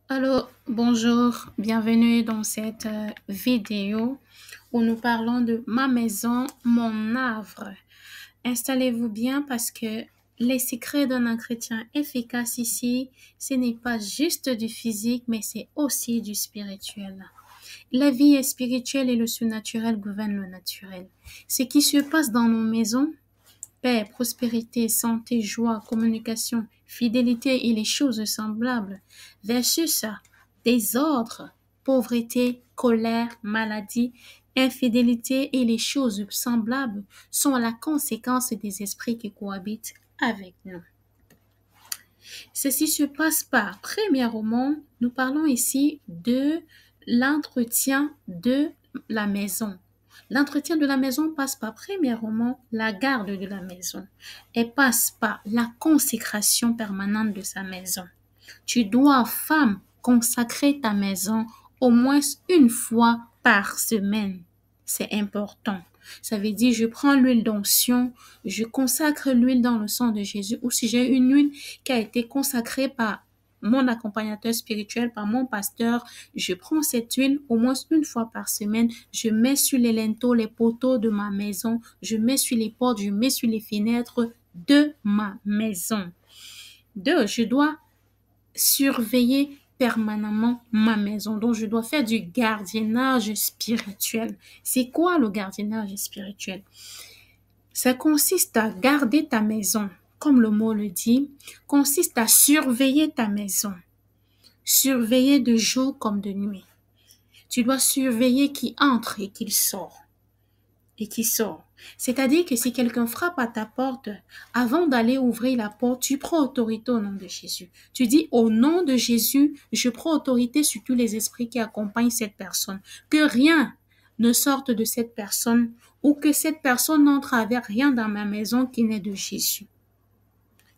Alors, bonjour, bienvenue dans cette vidéo où nous parlons de ma maison, mon œuvre. Installez-vous bien parce que les secrets d'un entretien efficace ici, ce n'est pas juste du physique, mais c'est aussi du spirituel. La vie est spirituelle et le surnaturel gouverne le naturel. Ce qui se passe dans nos maisons, paix, prospérité, santé, joie, communication, fidélité et les choses semblables, versus désordre, pauvreté, colère, maladie, infidélité et les choses semblables sont la conséquence des esprits qui cohabitent avec nous. Ceci se passe par, premièrement, nous parlons ici de l'entretien de la maison. L'entretien de la maison passe par, premièrement, la garde de la maison et passe par la consécration permanente de sa maison. Tu dois, femme, consacrer ta maison au moins une fois par semaine. C'est important. Ça veut dire, je prends l'huile d'onction, je consacre l'huile dans le sang de Jésus, ou si j'ai une huile qui a été consacrée par mon accompagnateur spirituel, par mon pasteur, je prends cette huile au moins une fois par semaine, je mets sur les linteaux, les poteaux de ma maison, je mets sur les portes, je mets sur les fenêtres de ma maison. Deux, je dois surveiller permanemment ma maison. Donc, je dois faire du gardiennage spirituel. C'est quoi le gardiennage spirituel? Ça consiste à garder ta maison, comme le mot le dit, consiste à surveiller ta maison. Surveiller de jour comme de nuit. Tu dois surveiller qui entre et qui sort. C'est-à-dire que si quelqu'un frappe à ta porte, avant d'aller ouvrir la porte, tu prends autorité au nom de Jésus. Tu dis, au nom de Jésus, je prends autorité sur tous les esprits qui accompagnent cette personne. Que rien ne sorte de cette personne ou que cette personne n'entre avec rien dans ma maison qui n'est de Jésus.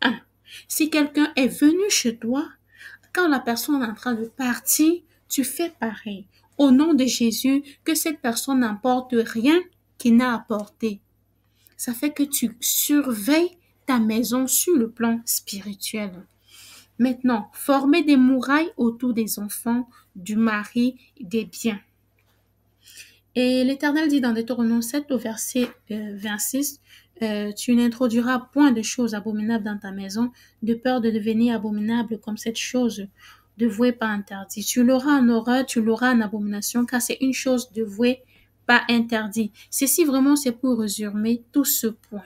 1. Si quelqu'un est venu chez toi, quand la personne est en train de partir, tu fais pareil. Au nom de Jésus, que cette personne n'emporte rien qui n'a apporté. Ça fait que tu surveilles ta maison sur le plan spirituel. Maintenant, former des murailles autour des enfants, du mari, des biens. Et l'Éternel dit dans Deutéronome 7 au verset 26, tu n'introduiras point de choses abominables dans ta maison, de peur de devenir abominable comme cette chose dévouée pas interdite. Tu l'auras en horreur, tu l'auras en abomination, car c'est une chose dévouée pas interdite. Ceci vraiment, c'est pour résumer tout ce point.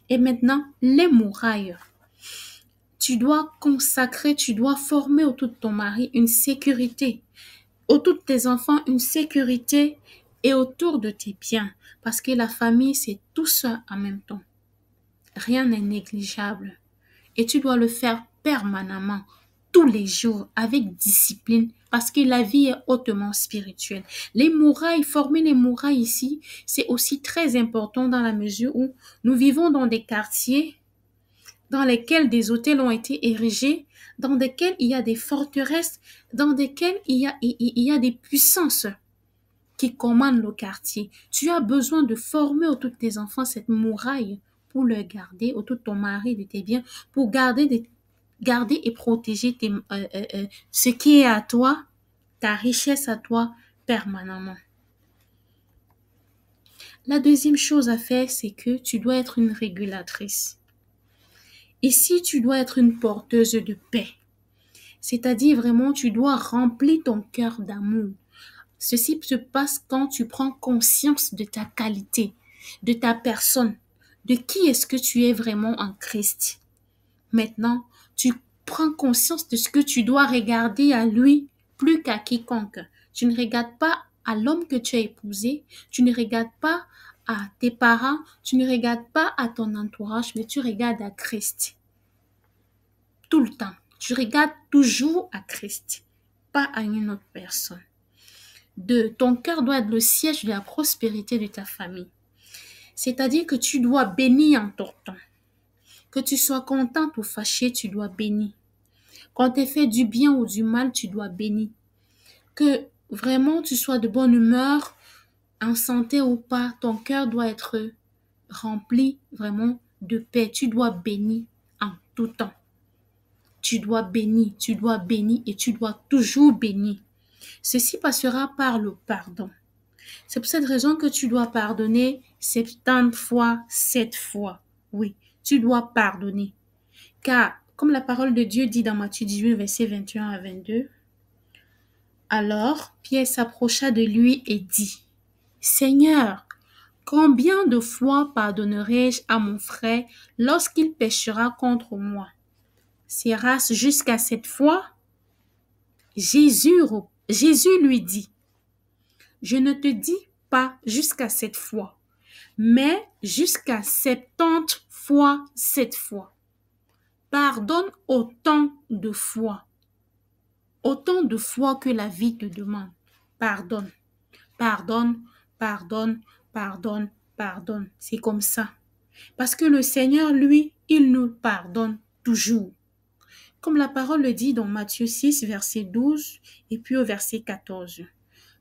Et maintenant, les murailles. Tu dois consacrer, tu dois former autour de ton mari une sécurité, autour de tes enfants une sécurité et autour de tes biens. Parce que la famille, c'est tout ça en même temps. Rien n'est négligeable. Et tu dois le faire permanemment, tous les jours, avec discipline, parce que la vie est hautement spirituelle. Les murailles, former les murailles ici, c'est aussi très important dans la mesure où nous vivons dans des quartiers dans lesquels des hôtels ont été érigés, dans lesquels il y a des forteresses, dans lesquels il y a des puissances qui commandent le quartier. Tu as besoin de former autour de tes enfants cette muraille pour le garder, autour de ton mari, de tes biens, pour garder et protéger ce qui est à toi, ta richesse à toi, permanemment. La deuxième chose à faire, c'est que tu dois être une régulatrice. Ici, tu dois être une porteuse de paix. C'est-à-dire vraiment, tu dois remplir ton cœur d'amour. Ceci se passe quand tu prends conscience de ta qualité, de ta personne, de qui est-ce que tu es vraiment en Christ. Maintenant, tu prends conscience de ce que tu dois regarder à lui plus qu'à quiconque. Tu ne regardes pas à l'homme que tu as épousé, tu ne regardes pas à tes parents, tu ne regardes pas à ton entourage, mais tu regardes à Christ. Tout le temps. Tu regardes toujours à Christ, pas à une autre personne. 2. Ton cœur doit être le siège de la prospérité de ta famille. C'est-à-dire que tu dois bénir en ton temps. Que tu sois contente ou fâchée, tu dois bénir. Quand tu fait du bien ou du mal, tu dois bénir. Que vraiment tu sois de bonne humeur, en santé ou pas, ton cœur doit être rempli vraiment de paix. Tu dois bénir en tout temps. Tu dois bénir, et tu dois toujours bénir. Ceci passera par le pardon. C'est pour cette raison que tu dois pardonner 70 fois, 7 fois. Oui, tu dois pardonner. Car, comme la parole de Dieu dit dans Matthieu 18, versets 21 à 22, alors Pierre s'approcha de lui et dit, Seigneur, combien de fois pardonnerai-je à mon frère lorsqu'il péchera contre moi? Sera-ce jusqu'à 7 fois? Jésus lui dit, je ne te dis pas jusqu'à 7 fois, mais jusqu'à 70 fois 7 fois. Pardonne autant de fois que la vie te demande. Pardonne, pardonne, pardonne, pardonne, pardonne. C'est comme ça. Parce que le Seigneur, lui, il nous pardonne toujours. Comme la parole le dit dans Matthieu 6, verset 12 et puis au verset 14.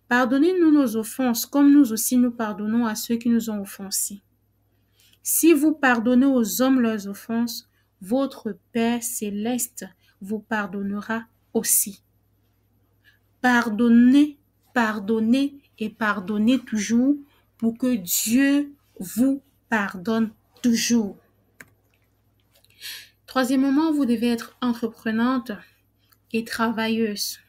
Pardonnez-nous nos offenses comme nous aussi nous pardonnons à ceux qui nous ont offensés. Si vous pardonnez aux hommes leurs offenses, votre Père céleste vous pardonnera aussi. Pardonnez, pardonnez et pardonnez toujours pour que Dieu vous pardonne toujours. Troisièmement, vous devez être entreprenante et travailleuse.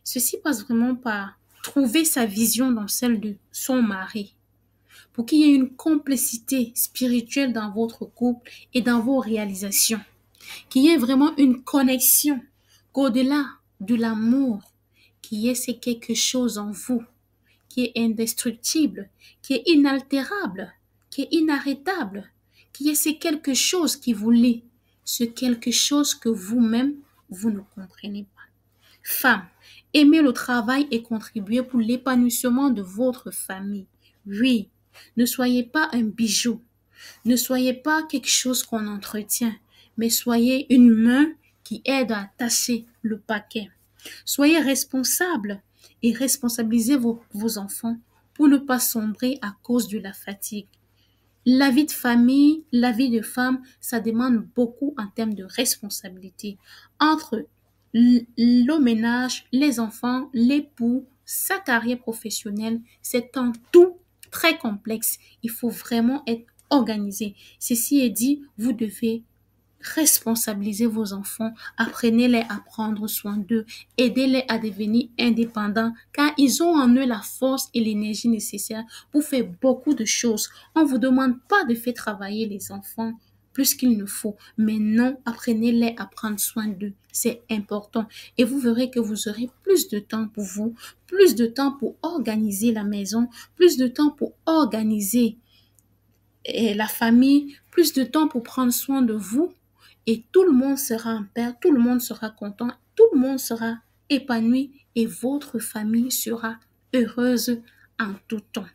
Ceci passe vraiment par trouver sa vision dans celle de son mari, pour qu'il y ait une complicité spirituelle dans votre couple et dans vos réalisations, qu'il y ait vraiment une connexion, qu'au-delà de l'amour, qu'il y ait c'est quelque chose en vous qui est indestructible, qui est inaltérable, qui est inarrêtable, qui est c'est quelque chose qui vous lie, ce quelque chose que vous-même, vous ne comprenez pas. Femme, aimez le travail et contribuez pour l'épanouissement de votre famille. Oui, ne soyez pas un bijou, ne soyez pas quelque chose qu'on entretient, mais soyez une main qui aide à attacher le paquet. Soyez responsable et responsabilisez vos enfants pour ne pas sombrer à cause de la fatigue. La vie de famille, la vie de femme, ça demande beaucoup en termes de responsabilité. Entre le ménage, les enfants, l'époux, sa carrière professionnelle, c'est un tout très complexe. Il faut vraiment être organisé. Ceci est dit, vous devez responsabiliser vos enfants, apprenez-les à prendre soin d'eux, aidez-les à devenir indépendants car ils ont en eux la force et l'énergie nécessaires pour faire beaucoup de choses. On ne vous demande pas de faire travailler les enfants plus qu'il ne faut, mais non, apprenez-les à prendre soin d'eux. C'est important et vous verrez que vous aurez plus de temps pour vous, plus de temps pour organiser la maison, plus de temps pour organiser la famille, plus de temps pour prendre soin de vous. Et tout le monde sera en paix, tout le monde sera content, tout le monde sera épanoui et votre famille sera heureuse en tout temps.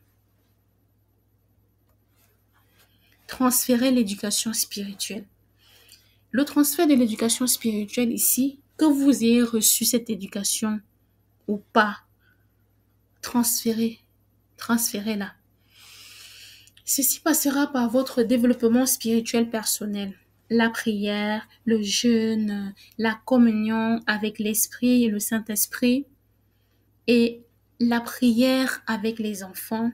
Transférer l'éducation spirituelle. Le transfert de l'éducation spirituelle ici, que vous ayez reçu cette éducation ou pas, transférez-la. Ceci passera par votre développement spirituel personnel. La prière, le jeûne, la communion avec l'Esprit et le Saint-Esprit et la prière avec les enfants.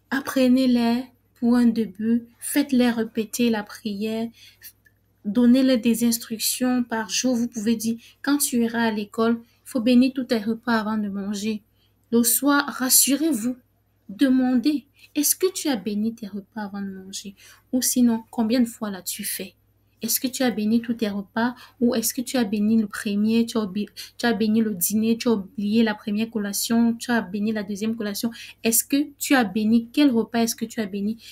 Apprenez-les pour un début, faites-les répéter la prière, donnez-les des instructions par jour. Vous pouvez dire, quand tu iras à l'école, il faut bénir tous tes repas avant de manger. Le soir, rassurez-vous, demandez, est-ce que tu as béni tes repas avant de manger? Ou sinon, combien de fois l'as-tu fait? Est-ce que tu as béni tous tes repas ou est-ce que tu as béni le premier, tu as béni le dîner, tu as oublié la première collation, tu as béni la deuxième collation? Est-ce que tu as béni, quel repas est-ce que tu as béni?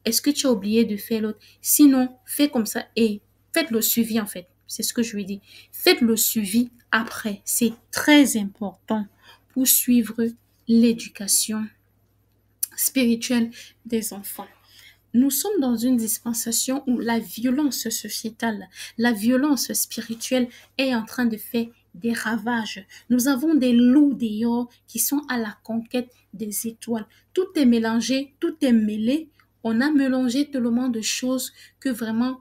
Est-ce que tu as oublié de faire l'autre? Sinon, fais comme ça et faites le suivi en fait. C'est ce que je lui dis. Faites le suivi après. C'est très important pour suivre l'éducation spirituelle des enfants. Nous sommes dans une dispensation où la violence sociétale, la violence spirituelle est en train de faire des ravages. Nous avons des loups dehors qui sont à la conquête des étoiles. Tout est mélangé, tout est mêlé. On a mélangé tellement de choses que vraiment,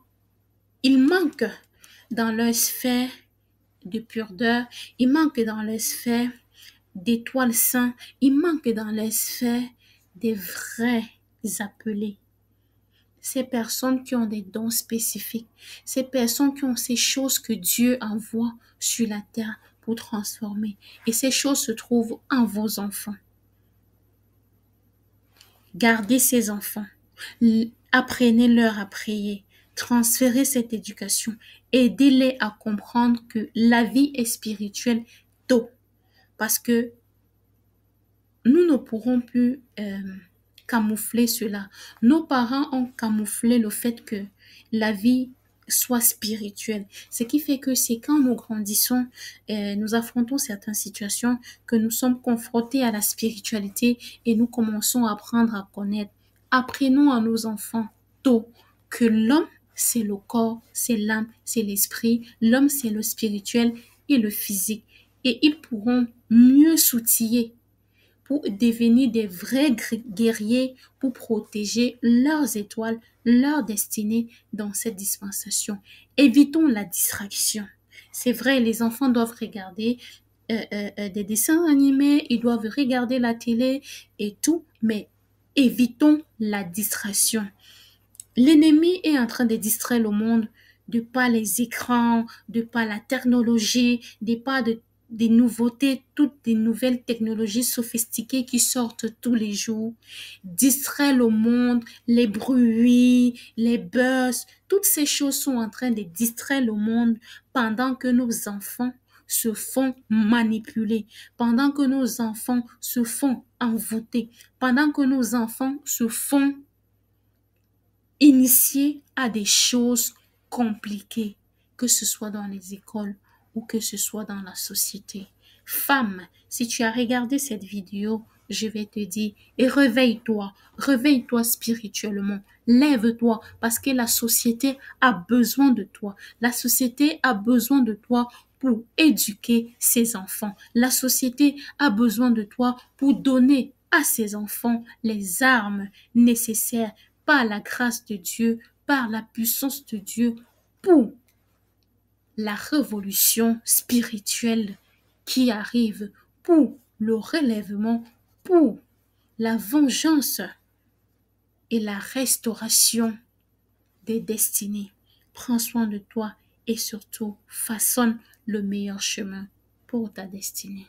il manque dans leur sphère de pureté, il manque dans leur sphère d'étoiles saintes, il manque dans leur sphère des vrais appelés. Ces personnes qui ont des dons spécifiques, ces personnes qui ont ces choses que Dieu envoie sur la terre pour transformer. Et ces choses se trouvent en vos enfants. Gardez ces enfants. Apprenez-leur à prier. Transférez cette éducation. Aidez-les à comprendre que la vie est spirituelle tôt. Parce que nous ne pourrons plus camoufler cela. Nos parents ont camouflé le fait que la vie soit spirituelle. Ce qui fait que c'est quand nous grandissons, nous affrontons certaines situations, que nous sommes confrontés à la spiritualité et nous commençons à apprendre à connaître. Apprenons à nos enfants tôt que l'homme, c'est le corps, c'est l'âme, c'est l'esprit. L'homme, c'est le spirituel et le physique. Et ils pourront mieux s'outiller pour devenir des vrais guerriers, pour protéger leurs étoiles, leur destinée dans cette dispensation. Évitons la distraction. C'est vrai, les enfants doivent regarder des dessins animés, ils doivent regarder la télé et tout, mais évitons la distraction. L'ennemi est en train de distraire le monde de par les écrans, de par la technologie, de par des nouveautés, toutes des nouvelles technologies sophistiquées qui sortent tous les jours. Distraire le monde, les bruits, les buzz, toutes ces choses sont en train de distraire le monde pendant que nos enfants se font manipuler, pendant que nos enfants se font envoûter, pendant que nos enfants se font initier à des choses compliquées, que ce soit dans les écoles ou que ce soit dans la société. Femme, si tu as regardé cette vidéo, je vais te dire, et réveille-toi spirituellement, lève-toi parce que la société a besoin de toi. La société a besoin de toi pour éduquer ses enfants. La société a besoin de toi pour donner à ses enfants les armes nécessaires par la grâce de Dieu, par la puissance de Dieu, pour la révolution spirituelle qui arrive, pour le relèvement, pour la vengeance et la restauration des destinées. Prends soin de toi et surtout façonne le meilleur chemin pour ta destinée.